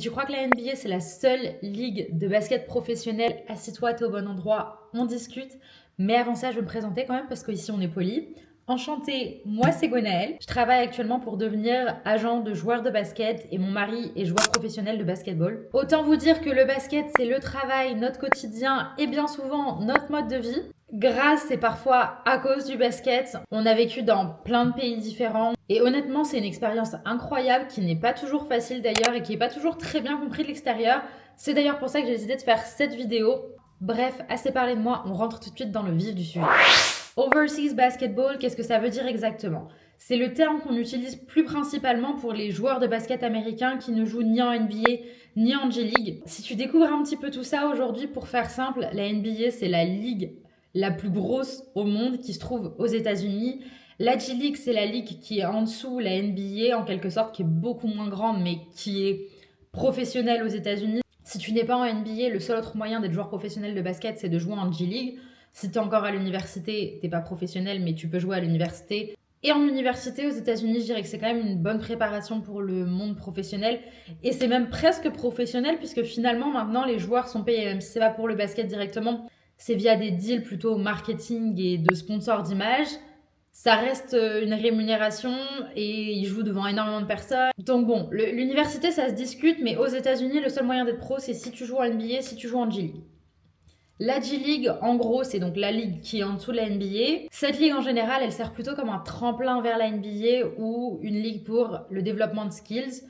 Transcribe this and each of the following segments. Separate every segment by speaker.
Speaker 1: tu crois que la NBA, c'est la seule ligue de basket professionnelle, assis-toi, t'es au bon endroit, on discute. Mais avant ça, je vais me présenter quand même parce qu'ici, on est poli. Enchantée, moi c'est Gwenaëlle. Je travaille actuellement pour devenir agent de joueur de basket et mon mari est joueur professionnel de basketball. Autant vous dire que le basket, c'est le travail, notre quotidien et bien souvent notre mode de vie. Grâce et parfois à cause du basket, on a vécu dans plein de pays différents. Et honnêtement, c'est une expérience incroyable qui n'est pas toujours facile d'ailleurs et qui n'est pas toujours très bien compris de l'extérieur. C'est d'ailleurs pour ça que j'ai décidé de faire cette vidéo. Bref, assez parlé de moi, on rentre tout de suite dans le vif du sujet. Overseas basketball, qu'est-ce que ça veut dire exactement? C'est le terme qu'on utilise plus principalement pour les joueurs de basket américains qui ne jouent ni en NBA ni en G-League. Si tu découvres un petit peu tout ça aujourd'hui, pour faire simple, la NBA c'est la ligue la plus grosse au monde qui se trouve aux États-Unis. La G-League, c'est la ligue qui est en dessous, la NBA en quelque sorte, qui est beaucoup moins grande mais qui est professionnelle aux États-Unis. Si tu n'es pas en NBA, le seul autre moyen d'être joueur professionnel de basket, c'est de jouer en G-League. Si tu es encore à l'université, tu n'es pas professionnel, mais tu peux jouer à l'université. Et en université aux États-Unis, je dirais que c'est quand même une bonne préparation pour le monde professionnel. Et c'est même presque professionnel, puisque finalement, maintenant, les joueurs sont payés, même si c'est pas pour le basket directement. C'est via des deals plutôt marketing et de sponsors d'image. Ça reste une rémunération et ils jouent devant énormément de personnes. Donc bon, l'université ça se discute, mais aux États-Unis le seul moyen d'être pro c'est si tu joues en NBA, si tu joues en G-League. La G-League, en gros, c'est donc la ligue qui est en dessous de la NBA. Cette ligue, en général, elle sert plutôt comme un tremplin vers la NBA ou une ligue pour le développement de skills.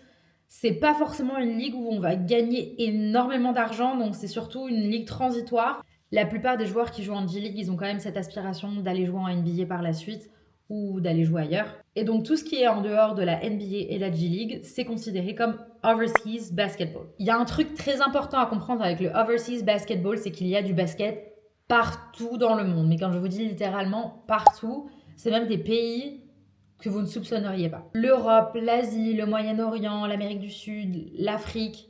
Speaker 1: C'est pas forcément une ligue où on va gagner énormément d'argent, donc c'est surtout une ligue transitoire. La plupart des joueurs qui jouent en G-League, ils ont quand même cette aspiration d'aller jouer en NBA par la suite ou d'aller jouer ailleurs. Et donc tout ce qui est en dehors de la NBA et la G-League, c'est considéré comme overseas basketball. Il y a un truc très important à comprendre avec le overseas basketball, c'est qu'il y a du basket partout dans le monde. Mais quand je vous dis littéralement partout, c'est même des pays que vous ne soupçonneriez pas. L'Europe, l'Asie, le Moyen-Orient, l'Amérique du Sud, l'Afrique,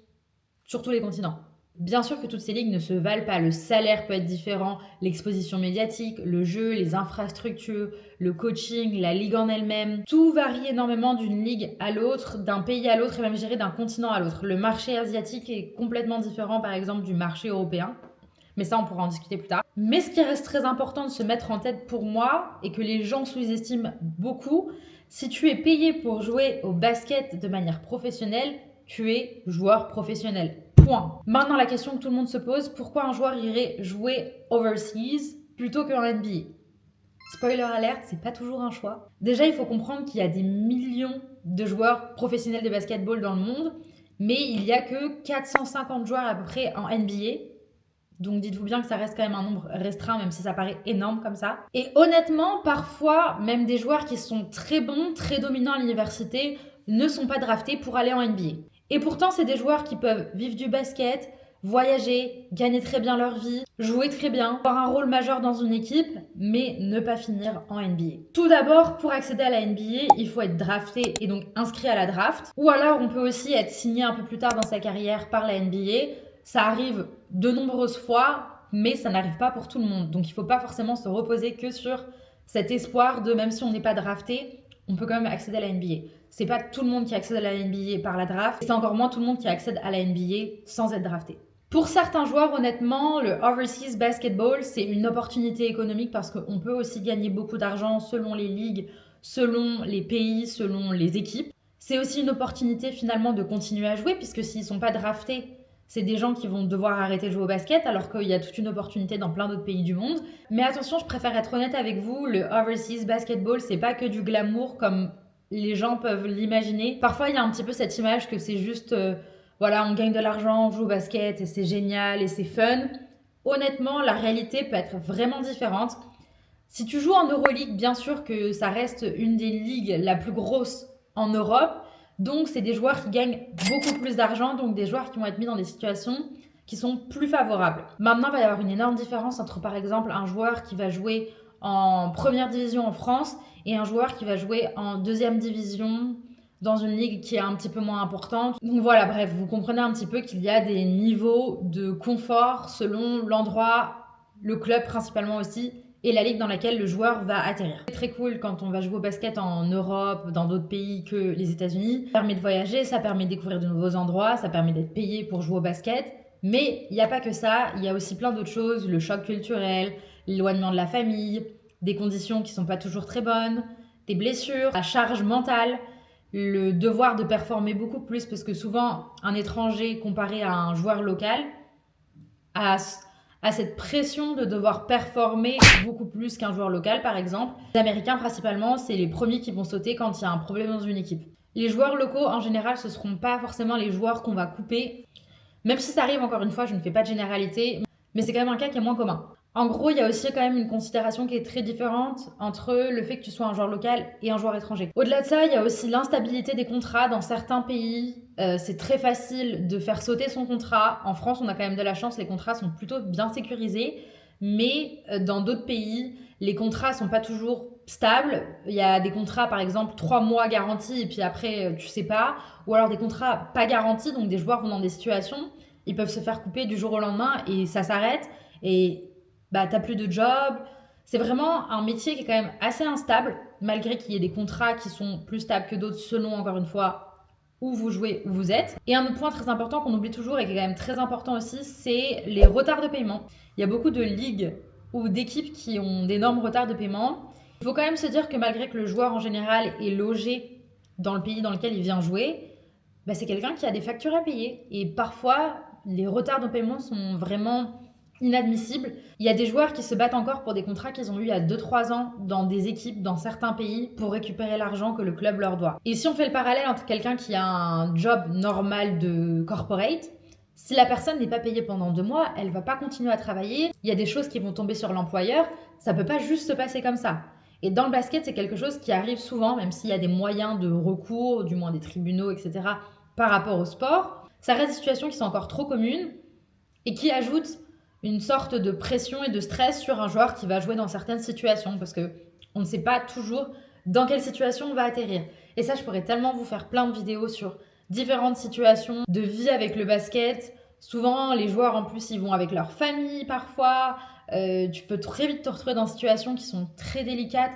Speaker 1: sur tous les continents. Bien sûr que toutes ces ligues ne se valent pas. Le salaire peut être différent, l'exposition médiatique, le jeu, les infrastructures, le coaching, la ligue en elle-même. Tout varie énormément d'une ligue à l'autre, d'un pays à l'autre et même géré d'un continent à l'autre. Le marché asiatique est complètement différent par exemple du marché européen. Mais ça, on pourra en discuter plus tard. Mais ce qui reste très important de se mettre en tête pour moi et que les gens sous-estiment beaucoup, si tu es payé pour jouer au basket de manière professionnelle, tu es joueur professionnel. Point. Maintenant, la question que tout le monde se pose, pourquoi un joueur irait jouer overseas plutôt qu'en NBA? Spoiler alert, c'est pas toujours un choix. Déjà, il faut comprendre qu'il y a des millions de joueurs professionnels de basketball dans le monde, mais il n'y a que 450 joueurs à peu près en NBA. Donc dites-vous bien que ça reste quand même un nombre restreint, même si ça paraît énorme comme ça. Et honnêtement, parfois, même des joueurs qui sont très bons, très dominants à l'université, ne sont pas draftés pour aller en NBA. Et pourtant, c'est des joueurs qui peuvent vivre du basket, voyager, gagner très bien leur vie, jouer très bien, avoir un rôle majeur dans une équipe, mais ne pas finir en NBA. Tout d'abord, pour accéder à la NBA, il faut être drafté et donc inscrit à la draft. Ou alors, on peut aussi être signé un peu plus tard dans sa carrière par la NBA. Ça arrive de nombreuses fois, mais ça n'arrive pas pour tout le monde. Donc il ne faut pas forcément se reposer que sur cet espoir de même si on n'est pas drafté, on peut quand même accéder à la NBA. C'est pas tout le monde qui accède à la NBA par la draft, et c'est encore moins tout le monde qui accède à la NBA sans être drafté. Pour certains joueurs, honnêtement, le overseas basketball, c'est une opportunité économique parce qu'on peut aussi gagner beaucoup d'argent selon les ligues, selon les pays, selon les équipes. C'est aussi une opportunité finalement de continuer à jouer puisque s'ils ne sont pas draftés, c'est des gens qui vont devoir arrêter de jouer au basket alors qu'il y a toute une opportunité dans plein d'autres pays du monde. Mais attention, je préfère être honnête avec vous, le overseas basketball, c'est pas que du glamour comme les gens peuvent l'imaginer. Parfois, il y a un petit peu cette image que c'est juste, voilà, on gagne de l'argent, on joue au basket et c'est génial et c'est fun. Honnêtement, la réalité peut être vraiment différente. Si tu joues en Euroleague, bien sûr que ça reste une des ligues la plus grosse en Europe. Donc, c'est des joueurs qui gagnent beaucoup plus d'argent, donc des joueurs qui vont être mis dans des situations qui sont plus favorables. Maintenant, il va y avoir une énorme différence entre, par exemple, un joueur qui va jouer en première division en France et un joueur qui va jouer en deuxième division dans une ligue qui est un petit peu moins importante. Donc voilà, bref, vous comprenez un petit peu qu'il y a des niveaux de confort selon l'endroit, le club principalement aussi, et la ligue dans laquelle le joueur va atterrir. C'est très cool quand on va jouer au basket en Europe, dans d'autres pays que les États-Unis. Ça permet de voyager, ça permet de découvrir de nouveaux endroits, ça permet d'être payé pour jouer au basket. Mais il n'y a pas que ça, il y a aussi plein d'autres choses, le choc culturel, l'éloignement de la famille, des conditions qui sont pas toujours très bonnes, des blessures, la charge mentale, le devoir de performer beaucoup plus parce que souvent un étranger comparé à un joueur local a cette pression de devoir performer beaucoup plus qu'un joueur local, par exemple. Les Américains, principalement, c'est les premiers qui vont sauter quand il y a un problème dans une équipe. Les joueurs locaux, en général, ce ne seront pas forcément les joueurs qu'on va couper. Même si ça arrive, encore une fois, je ne fais pas de généralité, mais c'est quand même un cas qui est moins commun. En gros, il y a aussi quand même une considération qui est très différente entre le fait que tu sois un joueur local et un joueur étranger. Au-delà de ça, il y a aussi l'instabilité des contrats dans certains pays. C'est très facile de faire sauter son contrat. En France, on a quand même de la chance, les contrats sont plutôt bien sécurisés. Mais dans d'autres pays, les contrats sont pas toujours stables. Il y a des contrats, par exemple, 3 mois garantis et puis après, tu sais pas. Ou alors des contrats pas garantis, donc des joueurs vont dans des situations, ils peuvent se faire couper du jour au lendemain et ça s'arrête. Et bah, t'as plus de job. C'est vraiment un métier qui est quand même assez instable, malgré qu'il y ait des contrats qui sont plus stables que d'autres, selon, encore une fois, où vous jouez, où vous êtes. Et un autre point très important qu'on oublie toujours et qui est quand même très important aussi, c'est les retards de paiement. Il y a beaucoup de ligues ou d'équipes qui ont d'énormes retards de paiement. Il faut quand même se dire que malgré que le joueur en général est logé dans le pays dans lequel il vient jouer, bah, c'est quelqu'un qui a des factures à payer. Et parfois, les retards de paiement sont vraiment inadmissibles. Il y a des joueurs qui se battent encore pour des contrats qu'ils ont eus il y a 2-3 ans dans des équipes, dans certains pays, pour récupérer l'argent que le club leur doit. Et si on fait le parallèle entre quelqu'un qui a un job normal de corporate, si la personne n'est pas payée pendant 2 mois, elle va pas continuer à travailler. Il y a des choses qui vont tomber sur l'employeur. Ça peut pas juste se passer comme ça. Et dans le basket, c'est quelque chose qui arrive souvent, même s'il y a des moyens de recours, du moins des tribunaux, etc., par rapport au sport. Ça reste des situations qui sont encore trop communes et qui ajoutent une sorte de pression et de stress sur un joueur qui va jouer dans certaines situations parce que on ne sait pas toujours dans quelle situation on va atterrir. Et ça, je pourrais tellement vous faire plein de vidéos sur différentes situations de vie avec le basket. Souvent, les joueurs, en plus, ils vont avec leur famille parfois. Tu peux très vite te retrouver dans des situations qui sont très délicates.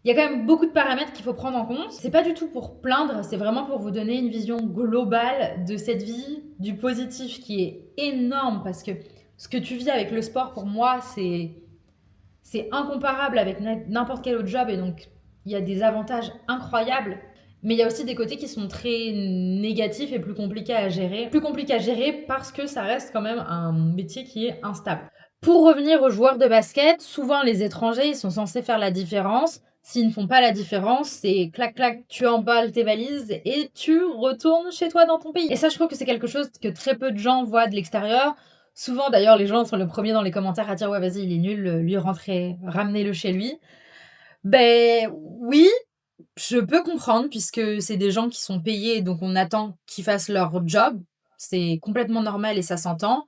Speaker 1: Il y a quand même beaucoup de paramètres qu'il faut prendre en compte. C'est pas du tout pour plaindre, c'est vraiment pour vous donner une vision globale de cette vie, du positif qui est énorme parce que ce que tu vis avec le sport, pour moi, c'est incomparable avec n'importe quel autre job et donc il y a des avantages incroyables. Mais il y a aussi des côtés qui sont très négatifs et plus compliqués à gérer. Plus compliqués à gérer parce que ça reste quand même un métier qui est instable. Pour revenir aux joueurs de basket, souvent les étrangers, ils sont censés faire la différence. S'ils ne font pas la différence, c'est clac clac, tu emballes tes valises et tu retournes chez toi dans ton pays. Et ça, je trouve que c'est quelque chose que très peu de gens voient de l'extérieur. Souvent, d'ailleurs, les gens sont le premier dans les commentaires à dire ouais, vas-y, il est nul, lui rentrer, ramenez-le chez lui. Ben oui, je peux comprendre puisque c'est des gens qui sont payés, donc on attend qu'ils fassent leur job. C'est complètement normal et ça s'entend.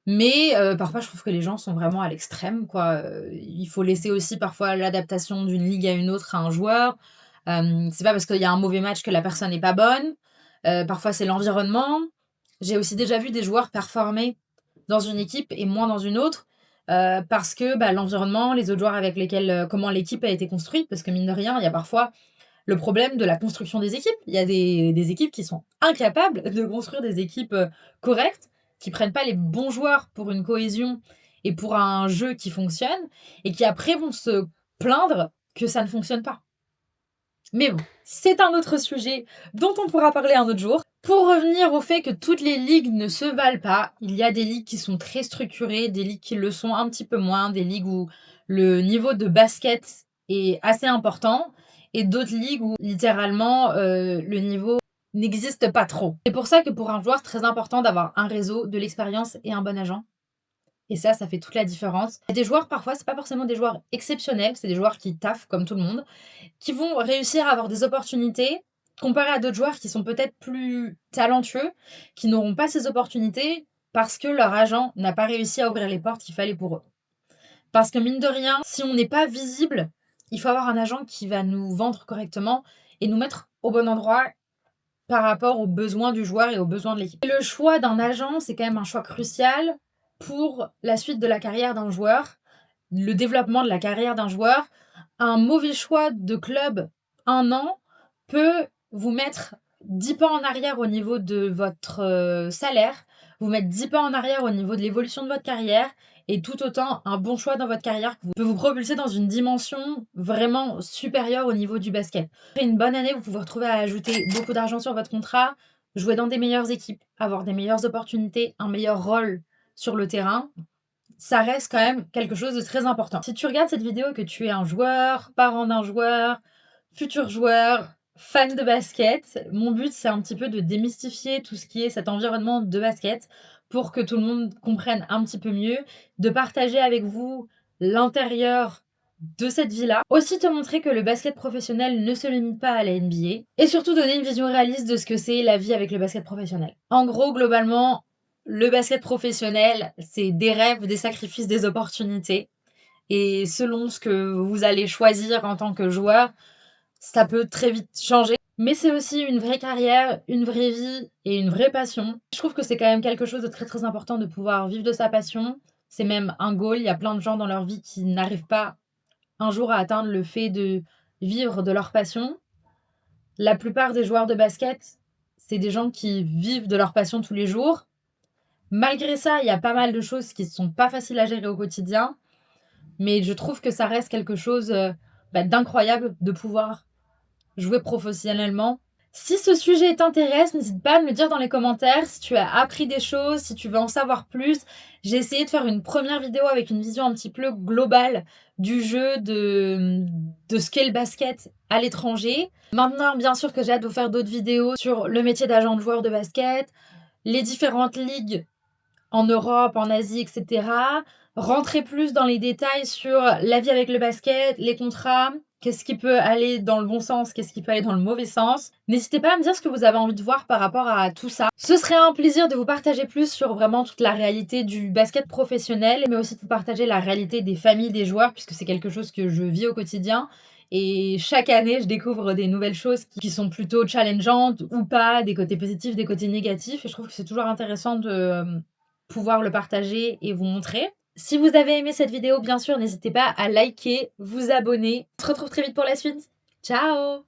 Speaker 1: Mais parfois, je trouve que les gens sont vraiment à l'extrême, quoi. Il faut laisser aussi parfois l'adaptation d'une ligue à une autre à un joueur. C'est pas parce qu'il y a un mauvais match que la personne n'est pas bonne. Parfois, c'est l'environnement. J'ai aussi déjà vu des joueurs performer dans une équipe et moins dans une autre, parce que, bah, l'environnement, les autres joueurs avec lesquels, comment l'équipe a été construite. Parce que mine de rien, il y a parfois le problème de la construction des équipes. Il y a des équipes qui sont incapables de construire des équipes, correctes, qui prennent pas les bons joueurs pour une cohésion et pour un jeu qui fonctionne et qui après vont se plaindre que ça ne fonctionne pas. Mais bon, c'est un autre sujet dont on pourra parler un autre jour. Pour revenir au fait que toutes les ligues ne se valent pas, il y a des ligues qui sont très structurées, des ligues qui le sont un petit peu moins, des ligues où le niveau de basket est assez important et d'autres ligues où littéralement le niveau n'existe pas trop. C'est pour ça que pour un joueur, c'est très important d'avoir un réseau, de l'expérience et un bon agent. Et ça fait toute la différence. Il y a des joueurs, parfois, c'est pas forcément des joueurs exceptionnels, c'est des joueurs qui taffent comme tout le monde, qui vont réussir à avoir des opportunités comparé à d'autres joueurs qui sont peut-être plus talentueux, qui n'auront pas ces opportunités parce que leur agent n'a pas réussi à ouvrir les portes qu'il fallait pour eux. Parce que mine de rien, si on n'est pas visible, il faut avoir un agent qui va nous vendre correctement et nous mettre au bon endroit par rapport aux besoins du joueur et aux besoins de l'équipe. Et le choix d'un agent, c'est quand même un choix crucial pour la suite de la carrière d'un joueur. le développement de la carrière d'un joueur, un mauvais choix de club, 1 an, peut vous mettre 10 pas en arrière au niveau de votre, salaire, vous mettre 10 pas en arrière au niveau de l'évolution de votre carrière et tout autant un bon choix dans votre carrière peut vous propulser dans une dimension vraiment supérieure au niveau du basket. Après une bonne année, vous pouvez vous retrouver à ajouter beaucoup d'argent sur votre contrat, jouer dans des meilleures équipes, avoir des meilleures opportunités, un meilleur rôle sur le terrain. Ça reste quand même quelque chose de très important. Si tu regardes cette vidéo et que tu es un joueur, parent d'un joueur, futur joueur, fan de basket, mon but, c'est un petit peu de démystifier tout ce qui est cet environnement de basket pour que tout le monde comprenne un petit peu mieux, de partager avec vous l'intérieur de cette vie-là. Aussi te montrer que le basket professionnel ne se limite pas à la NBA et surtout donner une vision réaliste de ce que c'est la vie avec le basket professionnel. En gros, globalement, le basket professionnel, c'est des rêves, des sacrifices, des opportunités. Et selon ce que vous allez choisir en tant que joueur, ça peut très vite changer. Mais c'est aussi une vraie carrière, une vraie vie et une vraie passion. Je trouve que c'est quand même quelque chose de très très important de pouvoir vivre de sa passion. C'est même un goal. Il y a plein de gens dans leur vie qui n'arrivent pas un jour à atteindre le fait de vivre de leur passion. La plupart des joueurs de basket, c'est des gens qui vivent de leur passion tous les jours. Malgré ça, il y a pas mal de choses qui sont pas faciles à gérer au quotidien, mais je trouve que ça reste quelque chose, d'incroyable de pouvoir jouer professionnellement. Si ce sujet t'intéresse, n'hésite pas à me le dire dans les commentaires si tu as appris des choses, si tu veux en savoir plus. J'ai essayé de faire une première vidéo avec une vision un petit peu globale du jeu, de ce qu'est le basket à l'étranger. Maintenant, bien sûr que j'ai hâte de vous faire d'autres vidéos sur le métier d'agent de joueur de basket, les différentes ligues en Europe, en Asie, etc. Rentrer plus dans les détails sur la vie avec le basket, les contrats, qu'est-ce qui peut aller dans le bon sens, qu'est-ce qui peut aller dans le mauvais sens. N'hésitez pas à me dire ce que vous avez envie de voir par rapport à tout ça. Ce serait un plaisir de vous partager plus sur vraiment toute la réalité du basket professionnel, mais aussi de vous partager la réalité des familles des joueurs, puisque c'est quelque chose que je vis au quotidien. Et chaque année, je découvre des nouvelles choses qui sont plutôt challengeantes ou pas, des côtés positifs, des côtés négatifs. Et je trouve que c'est toujours intéressant de pouvoir le partager et vous montrer. Si vous avez aimé cette vidéo, bien sûr, n'hésitez pas à liker, vous abonner. On se retrouve très vite pour la suite. Ciao!